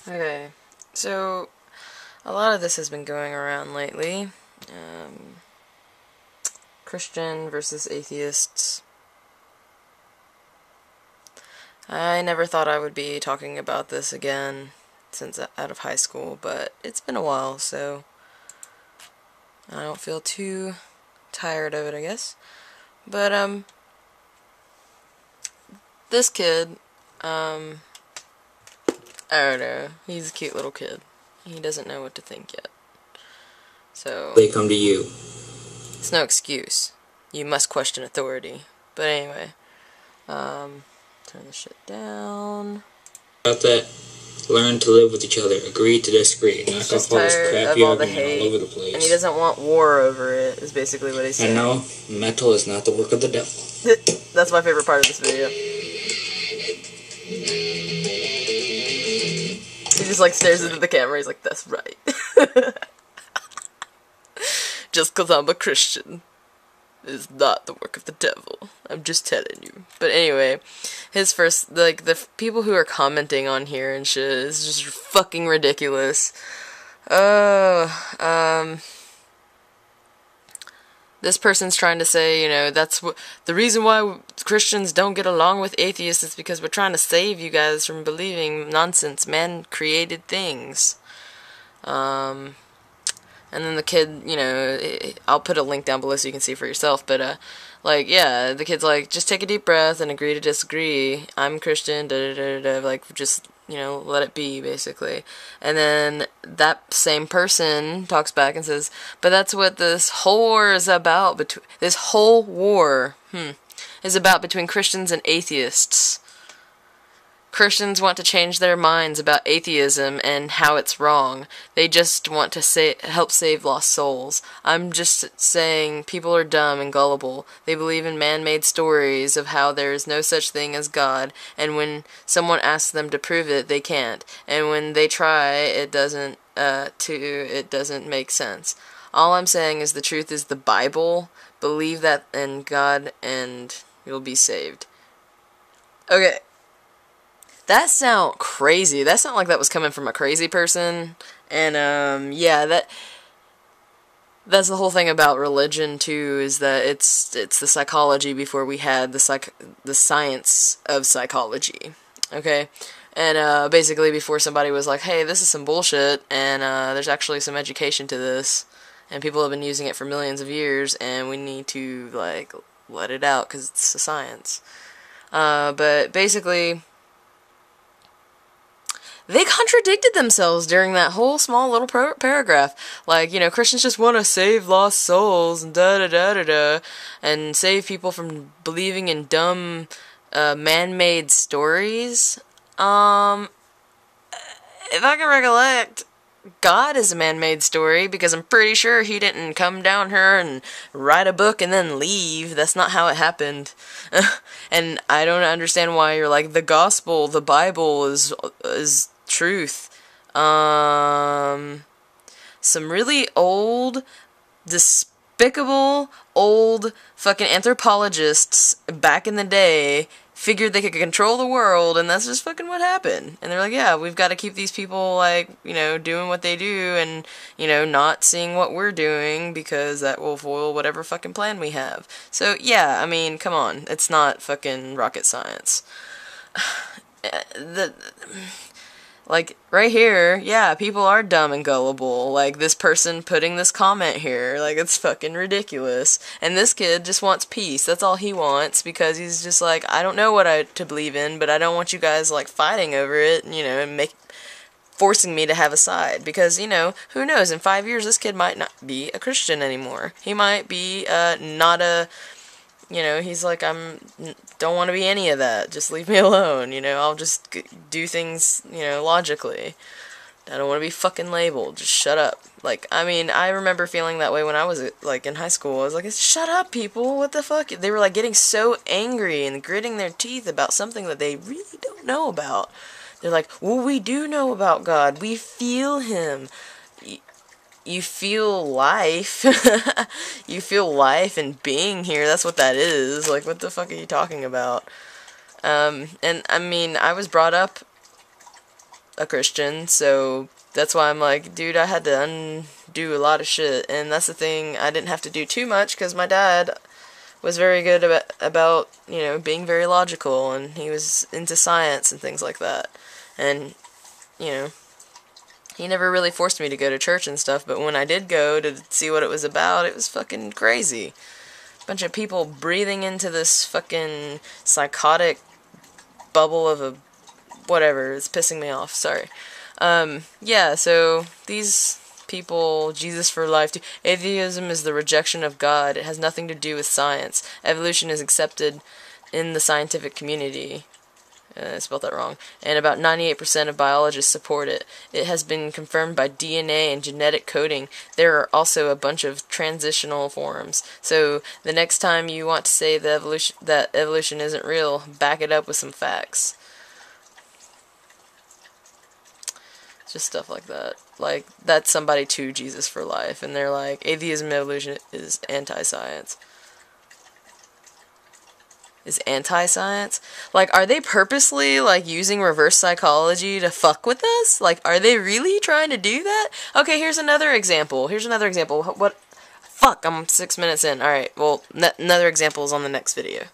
Okay, so a lot of this has been going around lately. Christian versus atheists. I never thought I would be talking about this again since out of high school, but it's been a while, so I don't feel too tired of it, I guess. But, this kid, I don't know, he's a cute little kid. He doesn't know what to think yet. So, they come to you. It's no excuse. You must question authority. But anyway, turn the shit down. About that, learn to live with each other. Agree to disagree. He's Knock just off all this tired crappy of all the argument all hate, over the place. and he doesn't want war over it, is basically what he's saying. And no, metal is not the work of the devil. That's my favorite part of this video. He just like stares into the camera, he's like, that's right. Just 'cause I'm a Christian is not the work of the devil. I'm just telling you. But anyway, his first, like, the people who are commenting on here and shit is just fucking ridiculous. This person's trying to say, you know, that's what the reason why Christians don't get along with atheists is because we're trying to save you guys from believing nonsense, man-created things. And then the kid, you know, I'll put a link down below so you can see for yourself, but, like, yeah, the kid's like, just take a deep breath and agree to disagree. I'm Christian, da-da-da-da-da, like, just, you know, let it be, basically. And then that same person talks back and says, but that's what this whole war is about, this whole war, is about between Christians and atheists. Christians want to change their minds about atheism and how it's wrong. They just want to help save lost souls. I'm just saying people are dumb and gullible. They believe in man-made stories of how there is no such thing as God, and when someone asks them to prove it, they can't. And when they try, it doesn't make sense. All I'm saying is the truth is the Bible. Believe that in God and you'll be saved. Okay. That sound crazy. That sound like that was coming from a crazy person. And, yeah, that's the whole thing about religion, too, is that it's the psychology before we had the science of psychology. Okay? And, basically before somebody was like, hey, this is some bullshit, and, there's actually some education to this, and people have been using it for millions of years, and we need to, like, let it out, because it's a science. But basically, they contradicted themselves during that whole small little paragraph. Like, you know, Christians just want to save lost souls and da-da-da-da-da, and save people from believing in dumb, man-made stories. If I can recollect, God is a man-made story, because I'm pretty sure he didn't come down here and write a book and then leave. That's not how it happened. And I don't understand why you're like, the gospel, the Bible is truth. Some really old, despicable, old fucking anthropologists back in the day figured they could control the world, and that's just fucking what happened. And they're like, yeah, we've got to keep these people, like, you know, doing what they do, and, you know, not seeing what we're doing, because that will foil whatever fucking plan we have. So, yeah, I mean, come on, it's not fucking rocket science. Like, right here, yeah, people are dumb and gullible. Like, this person putting this comment here, like, it's fucking ridiculous. And this kid just wants peace. That's all he wants, because he's just like, I don't know what to believe in, but I don't want you guys, like, fighting over it, you know, and forcing me to have a side. Because, you know, who knows, in 5 years, this kid might not be a Christian anymore. He might be, not a... You know, he's like, don't want to be any of that. Just leave me alone, you know. I'll just do things, you know, logically. I don't want to be fucking labeled. Just shut up. Like, I mean, I remember feeling that way when I was, like, in high school. I was like, shut up, people. What the fuck? They were, like, getting so angry and gritting their teeth about something that they really don't know about. They're like, well, we do know about God. We feel him. You feel life. You feel life and being here. That's what that is. Like, what the fuck are you talking about? And, I mean, I was brought up a Christian, so that's why I'm like, dude, I had to undo a lot of shit, and that's the thing, I didn't have to do too much, because my dad was very good about, you know, being very logical, and he was into science and things like that, and, you know, he never really forced me to go to church and stuff, but when I did go to see what it was about, it was fucking crazy. Bunch of people breathing into this fucking psychotic bubble of a whatever. It's pissing me off. Sorry. Yeah, so these people, Jesus for life, atheism is the rejection of God. It has nothing to do with science. Evolution is accepted in the scientific community. I spelled that wrong. And about 98% of biologists support it. It has been confirmed by DNA and genetic coding. There are also a bunch of transitional forms. So the next time you want to say that evolution isn't real, back it up with some facts. Just stuff like that. Like, that's somebody to Jesus for life. And they're like, atheism and evolution is anti-science. Is anti-science? Like, are they purposely, like, using reverse psychology to fuck with us? Like, are they really trying to do that? Okay, here's another example. What? Fuck, I'm 6 minutes in. Alright, well, another example is on the next video.